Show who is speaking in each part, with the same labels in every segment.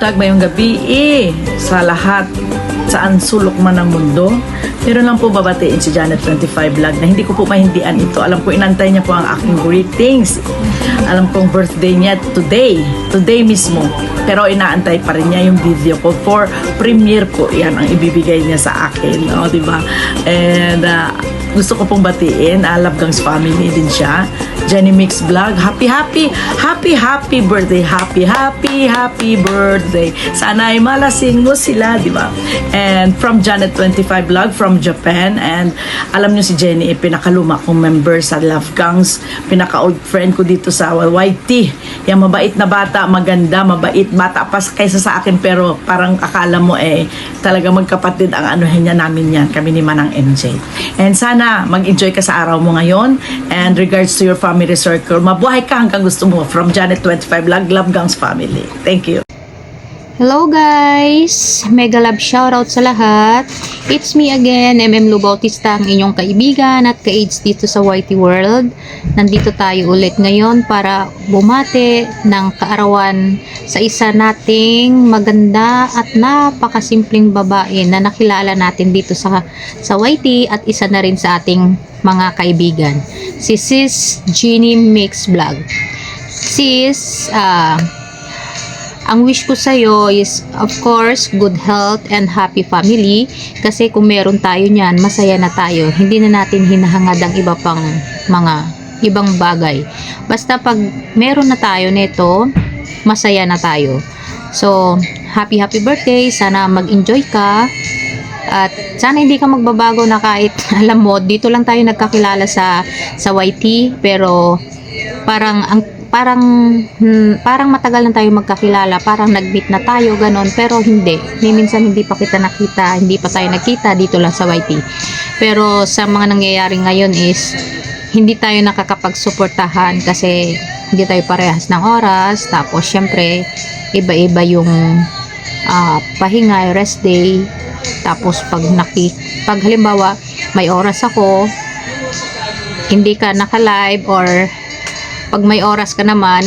Speaker 1: Vlog, mayong gabi sa lahat saan sulok man ng mundo. Meron lang po babatiin si Janet 25 Vlog na hindi ko po mahindian ito. Alam ko inantay niya po ang aking greetings. Alam kong birthday niya today mismo. Pero inaantay pa rin niya yung video ko for premiere po. Yan ang ibibigay niya sa akin, no, di ba? And gusto ko pong batiin, Love Gangs family din siya. Jenny Mix Vlog, happy birthday, happy birthday. Sana ay malasing mo sila, di ba? And from Janet 25 Vlog from Japan, and alam niyo si Jenny pinakaluma kong member sa Love Gangs, pinaka-old friend ko dito sa YT. Yung mabait na bata, maganda, mabait, bata pa kaysa sa akin, pero parang akala mo talaga magkapatid ang anuhin niya namin yan, kami ni Manang MJ. And sana mag-enjoy ka sa araw mo ngayon, and regards to your family circle, mabuhay ka hanggang gusto mo. From Janet 25 Vlog, Love Gangs family. Thank you.
Speaker 2: Hello guys! Mega love shoutout sa lahat. It's me again, Lu Bautista, ang inyong kaibigan at ka-aids dito sa YT World. Nandito tayo ulit ngayon para bumati ng kaarawan sa isa nating maganda at napakasimpleng babae na nakilala natin dito sa YT at isa na rin sa ating mga kaibigan. Si Sis Jenny Mix Vlog. Sis, ang wish ko sa'yo is, of course, good health and happy family. Kasi kung meron tayo niyan, masaya na tayo. Hindi na natin hinahangad ang iba pang mga ibang bagay. Basta pag meron na tayo nito, masaya na tayo. So, happy birthday. Sana mag-enjoy ka. At sana hindi ka magbabago na kahit, alam mo, dito lang tayo nagkakilala sa YT. Pero, parang matagal na tayo magkakilala, parang nag-meet na tayo, ganon, pero hindi. Minsan hindi pa kita nakita, hindi pa tayo nakita dito lang sa YT. Pero sa mga nangyayari ngayon is, hindi tayo nakakapagsuportahan kasi hindi tayo parehas ng oras. Tapos syempre, iba-iba yung pahinga, rest day. Tapos pag halimbawa, may oras ako, hindi ka naka-live, or pag may oras ka naman,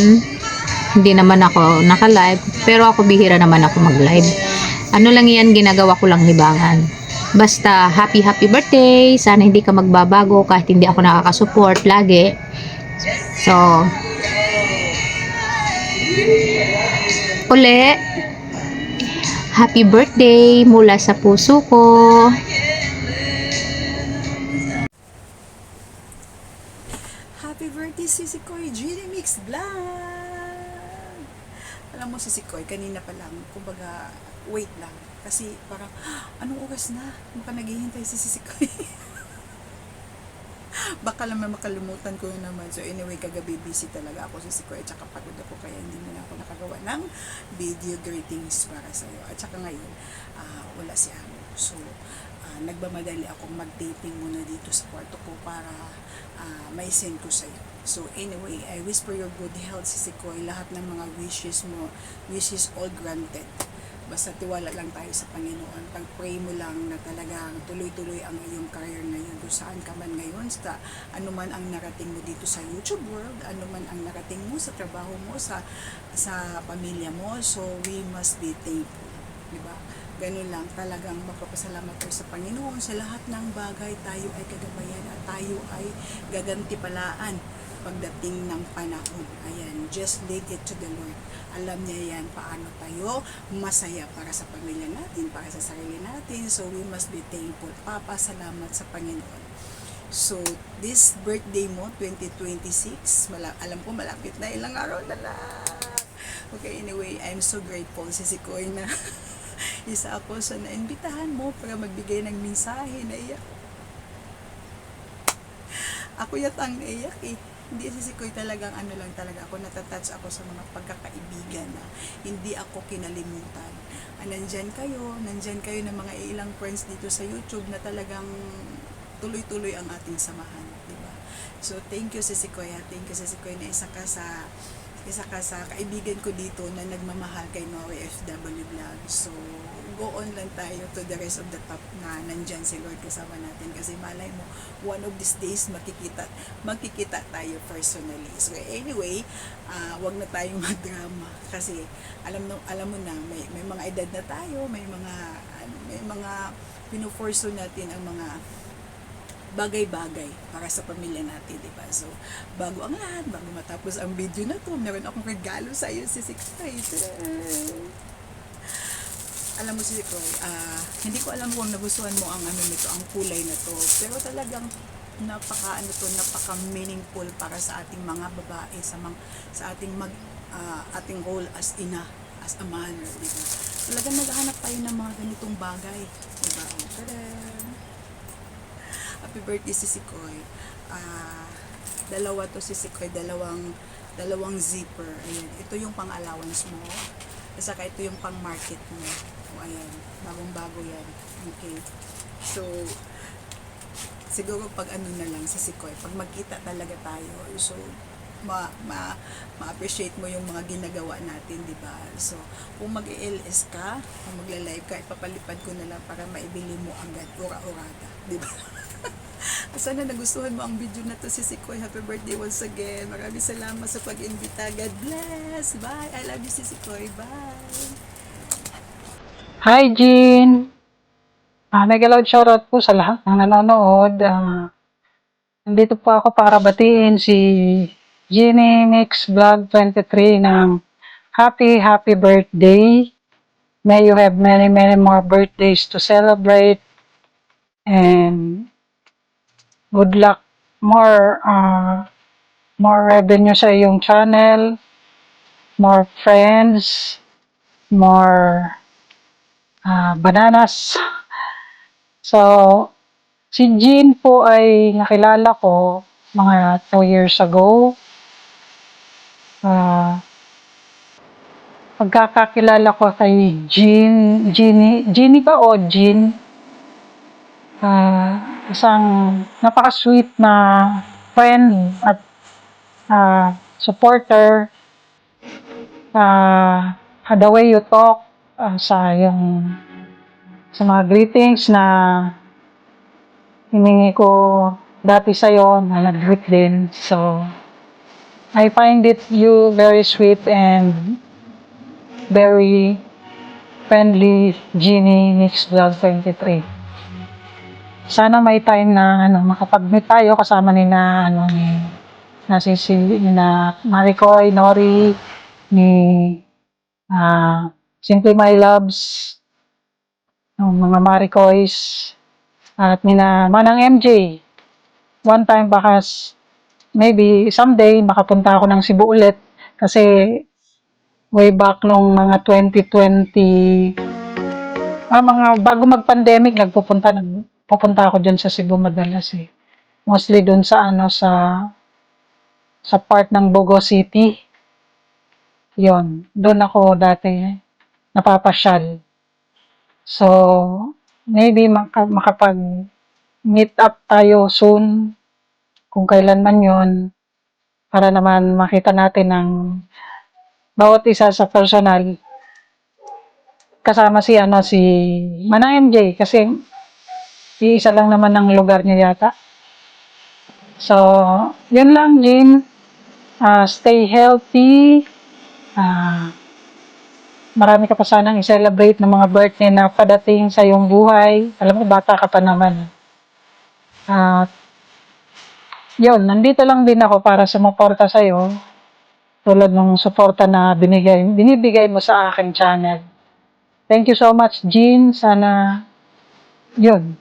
Speaker 2: hindi naman ako naka-live, pero ako bihira naman ako mag-live. Ano lang yan, ginagawa ko lang libangan. Basta happy birthday. Sana hindi ka magbabago kahit hindi ako nakakasupport lagi. So, uli, happy birthday mula sa puso ko.
Speaker 3: Happy birthday si Koy, Jenny Mix Vlog! Alam mo si Koy, kanina pa lang, kumbaga, wait lang. Kasi parang, anong oras na? Mukhang naghihintay si Koy. Baka naman makalimutan ko yun naman. So anyway, kagabi busy talaga ako si Koy, at saka pagod ako, kaya hindi mo na ako nakagawa ng video greetings para sa'yo. At saka ngayon, wala si Amo. So, nagmamadali akong mag-taping muna dito sa kwarto ko para may send ko sa'yo. So anyway, I wish for your good health, si Koy. Lahat ng mga wishes mo, wishes all granted. Basta tiwala lang tayo sa Panginoon. Pag-pray mo lang na talagang tuloy-tuloy ang iyong career ngayon. Kung saan ka man ngayon, sa ano man ang narating mo dito sa YouTube world, ano man ang narating mo sa trabaho mo, sa pamilya mo. So we must be thankful. Diba? Ganun lang, talagang magpapasalamat tayo sa Panginoon sa lahat ng bagay. Tayo ay kagabayan at tayo ay gagantipalaan pagdating ng panahon. Ayan, just leave it to the Lord. Alam niya yan paano tayo masaya para sa pamilya natin, para sa sarili natin. So we must be thankful. Papasalamat sa Panginoon. So this birthday mo, 2026, alam ko malapit na, ilang araw na lang. Okay, anyway, I'm so grateful si Koy na isa ako sa naimbitahan mo para magbigay ng mensahe na iyak. Ako yatang naiyak Hindi si Koy talagang lang talaga ako, natatouch ako sa mga pagkakaibigan na hindi ako kinalimutan. Nandyan kayo ng mga ilang friends dito sa YouTube na talagang tuloy-tuloy ang ating samahan, diba? So thank you si Koy, thank you si Koy na isa ka sa kaibigan ko dito na nagmamahal kay Noe FW Vlog. So mag-go on lang tayo to the rest of the top na nandyan si Lord kasama natin, kasi malay mo one of these days magkikita tayo personally. So anyway, wag na tayong magdrama, kasi alam mo na may mga edad na tayo, may mga pinuforso natin ang mga bagay-bagay para sa pamilya natin, di ba? So, bago ang lahat, bago matapos ang video na to, meron akong regalo sa iyo, si Sikay. Alam mo si Sikay, hindi ko alam kung nagustuhan mo ang ano nito, ang kulay na to, pero talagang napaka meaningful para sa ating mga babae, sa ating role as ina, as a mother, di ba? Talagang naghahanap tayo ng mga ganitong bagay, di ba? Happy birthday si Sikoy. Dalawa to si Sikoy, dalawang zipper. Ayan, ito yung pang-allowance mo. At saka ito yung pang-market mo. O ayan, bagong-bago yan. Okay. So, siguro pag ano na lang si Sikoy, pag magkita talaga tayo, so ma-appreciate mo yung mga ginagawa natin, di ba? So, kung mag-LS ka, kung magla-live ka, ipapalipad ko na lang para maibili mo agad, ura-urada, di ba? Sana nagustuhan mo ang video na to, si Sikoy. Happy birthday once again. Maraming salamat sa pag-imbita. God bless. Bye. I love you, si Sikoy. Bye.
Speaker 4: Hi, Jean! Mega loud shoutout po sa lahat ng nanonood. Nandito po ako para batiin si Jeannie Mix Vlog 23 ng happy birthday. May you have many more birthdays to celebrate. And good luck. More revenue sa iyong channel. More friends. More bananas. So, si Jean po ay nakilala ko mga 2 years ago. Pagkakakilala ko kay Jeannie ba o Jean? Isang napaka-sweet na friend at supporter. The way you talk, sa mga greetings na hiningi ko dati sa'yo, na nag-greet din. So, I find you very sweet and very friendly, Jeannie Mix Vlog 23. Sana may time na makapag-meet tayo kasama ni Maricoy, Nori, ni Simply My Loves, mga Maricoys, at ni Manang MJ. One time baka maybe someday makapunta ako ng Cebu ulit, kasi way back nung mga 2020, mga bago mag-pandemic, pupunta ako dyan sa Cebu madalas eh. Mostly dun sa sa part ng Bogo City. Yon, doon ako dati napapasyal. So, maybe makapag-meet up tayo soon, kung kailan man yon, para naman makita natin ng bawat isa sa personal. Kasama si Manang MJ, kasi iisa lang naman ang lugar niya yata. So, yun lang, Jean. Stay healthy. Marami ka pa sanang i-celebrate ng mga birthday na padating sa iyong buhay. Alam mo, bata ka pa naman. Yun, nandito lang din ako para sumuporta sa iyo. Tulad ng suporta na binibigay mo sa aking channel. Thank you so much, Jean. Sana, yun,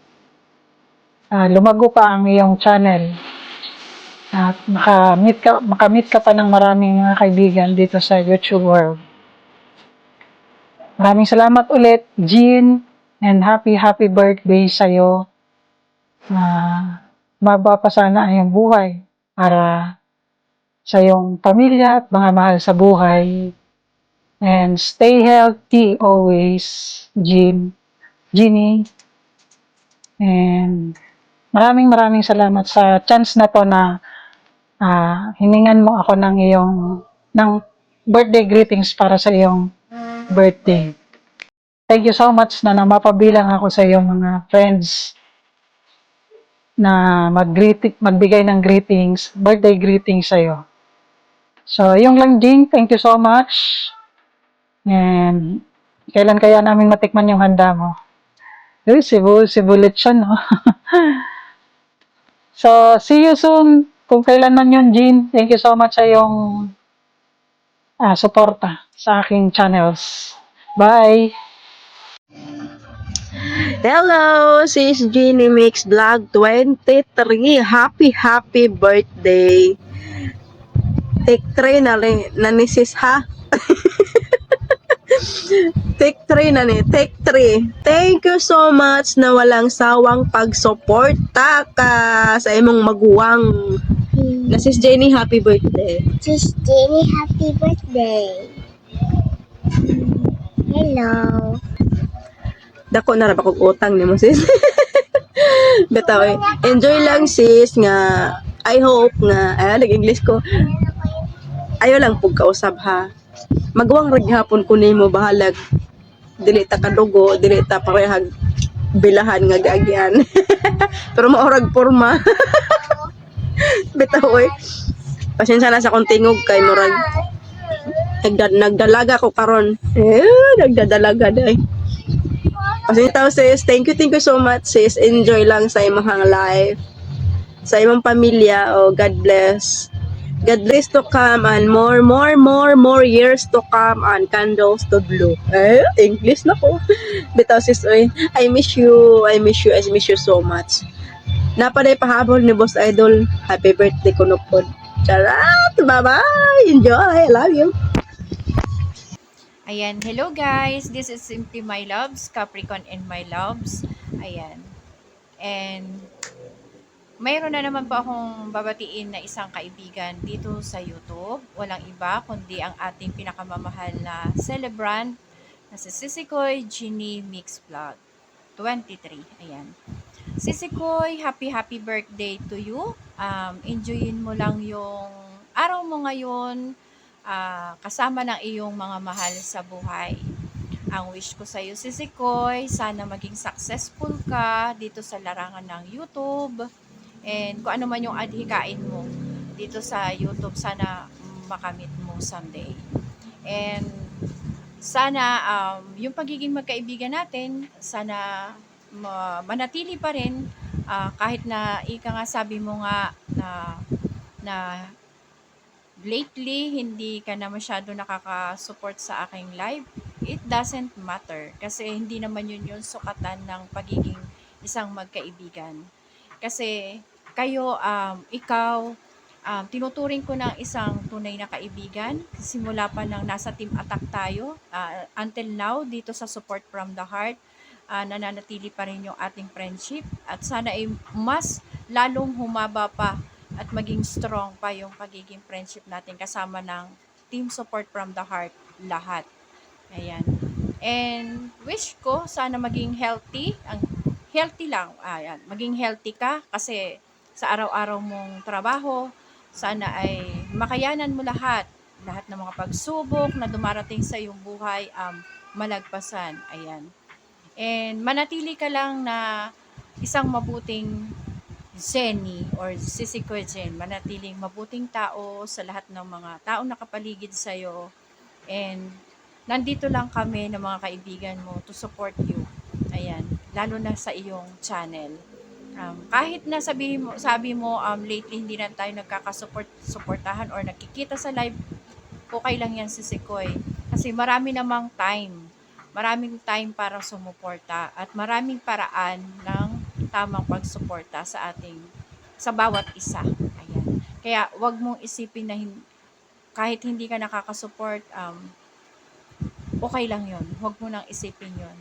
Speaker 4: lumago pa ang iyong channel. At makamit ka pa ng maraming mga kaibigan dito sa YouTube world. Maraming salamat ulit, Jean, and happy birthday sa'yo. Mababa pa sana ang iyong buhay para sa iyong pamilya at mga mahal sa buhay. And stay healthy always, Jeannie. And maraming salamat sa chance na to na hiningan mo ako ng birthday greetings para sa iyong birthday. thank you so much na mapabilang ako sa iyong mga friends na magbigay ng greetings, birthday greetings sa'yo. So, yung lang, Jing, thank you so much. And, kailan kaya namin matikman yung handa mo? Cebu lechon, no? So, see you soon. Kung kailan man yun, Jean. Thank you so much sa iyong suporta sa aking channels. Bye!
Speaker 5: Hello, sis Jeannie Mix Vlog 23. Happy birthday. Take 3 na ni sis ha. Take 3 na ni. Take 3. Thank you so much na walang sawang pagsuporta ka sa imong maguwang. Na sis Jenny, happy birthday.
Speaker 6: Sis Jenny, happy birthday. Hello.
Speaker 5: Dako na ra ba kog utang nimo sis? Bitaw enjoy lang sis nga I hope nga nag-English ko. Ayo lang pug kausab ha. Magwang raghapon ko nimo bahalag dili ta kadugo, dili ta parehag bilahan nga gaagyan. Pero maorag porma. Bitaw oy. Pasensya na sa kong tingog kay murag nagdalaga ko karon. Nagdadalaga day. Kasi tao sis, thank you so much sis. Enjoy lang sa imong life. Sa imong pamilya, oh God bless. God bless to come and more years to come and candles to blow. English na ko. Bitaw sis, oy, I miss you so much. Napaday pahabol ni Boss Idol. Happy birthday kuno pod. Charat! Bye-bye! Enjoy! I love you!
Speaker 7: Ayan, hello guys. This is Simply My Loves, Capricorn and My Loves. Ayan. And mayroon na naman po akong babatiin na isang kaibigan dito sa YouTube. Walang iba kundi ang ating pinakamamahal na celebrant na si Sisikoy Jeannie Mix Vlog 23. Ayan. Sisikoy, happy birthday to you. Enjoyin mo lang yung araw mo ngayon. Kasama ng iyong mga mahal sa buhay. Ang wish ko sa iyo, Sisikoy, sana maging successful ka dito sa larangan ng YouTube. And kung ano man yung adhikain mo dito sa YouTube, sana makamit mo someday. And sana yung pagiging magkaibigan natin, sana manatili pa rin kahit na ika nga sabi mo nga na lately, hindi ka na masyado nakaka-support sa aking live. It doesn't matter. Kasi hindi naman yun yung sukatan ng pagiging isang magkaibigan. Kasi kayo, ikaw, tinuturing ko ng isang tunay na kaibigan. Simula pa nang nasa Team Attack tayo. Until now, dito sa Support from the Heart, nananatili pa rin yung ating friendship. At sana ay mas lalong humaba pa at maging strong pa yung pagiging friendship natin kasama ng Team Support from the Heart lahat. Ayan. And wish ko sana maging healthy. Healthy lang. Ayan. Maging healthy ka kasi sa araw-araw mong trabaho, sana ay makayanan mo lahat ng mga pagsubok na dumarating sa iyong buhay, malagpasan. Ayan. And manatili ka lang na isang mabuting Jenny or Sisikoy Jen, manatiling mabuting tao sa lahat ng mga taong nakapaligid sa'yo. And nandito lang kami ng mga kaibigan mo to support you. Ayan, lalo na sa iyong channel. Kahit na sabi mo lately hindi na tayo nagkakasuportahan or nakikita sa live, okay lang yan Sisikoy. Kasi maraming time para sumuporta at maraming paraan ng tamang pagsuporta sa bawat isa. Ayan. Kaya wag mong isipin na kahit hindi ka nakakasupport, okay lang yon. Wag mo nang isipin yon.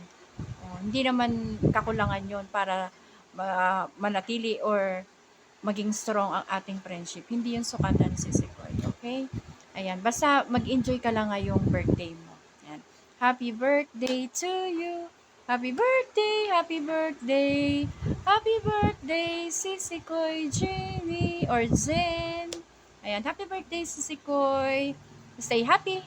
Speaker 7: Hindi naman kakulangan yon para manatili or maging strong ang ating friendship. Hindi yun sukatan Sisikoy. Okay? Ayan. Basta mag-enjoy ka lang ngayong birthday mo. Ayan. Happy birthday to you! Happy birthday, Sisikoy Jenny or Zen. Ayan, happy birthday, Sisikoy. Stay happy.